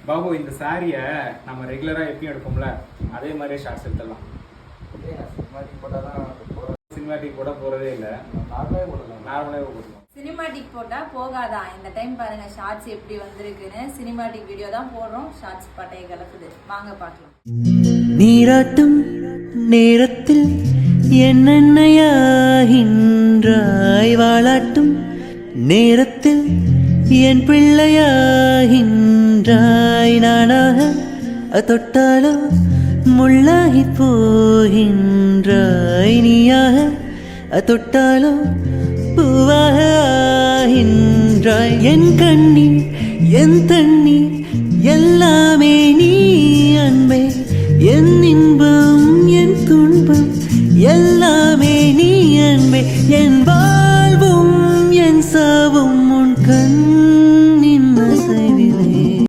பாபு இந்த சாரியை நம்ம ரெகுலராக எப்பயும் எடுப்போம்ல அதே மாதிரியே ஷார்ட்ஸ் எடுத்துடலாம். சினிமாட்டிக் போட்டால் தான் சினிமாட்டிக் போட போகிறதே இல்லை, நார்மலாகவே போடலாம். நார்மலாகவே போட்டுருவோம். சினிமாட்டிக் போட்டால் போகாதான். இந்த டைம் பாருங்க ஷார்ட்ஸ் எப்படி வந்திருக்குன்னு. சினிமாட்டிக் வீடியோ தான் போடுறோம், ஷார்ட்ஸ் பட்டையை கலக்குது. வாங்க பார்க்கலாம். நீராட்டும் நேரத்தில் என்னென்னையாகின்றாய், வாளாட்டும் நேரத்தில் என் பிள்ளையாகின்றாய். நானாக தொட்டாலோ முள்ளாகி போகின்றாய், நீயாக தொட்டாலோ பூவாக ஆகின்றாய். என் கண்ணீர் என் தண்ணீர் எல்லாம்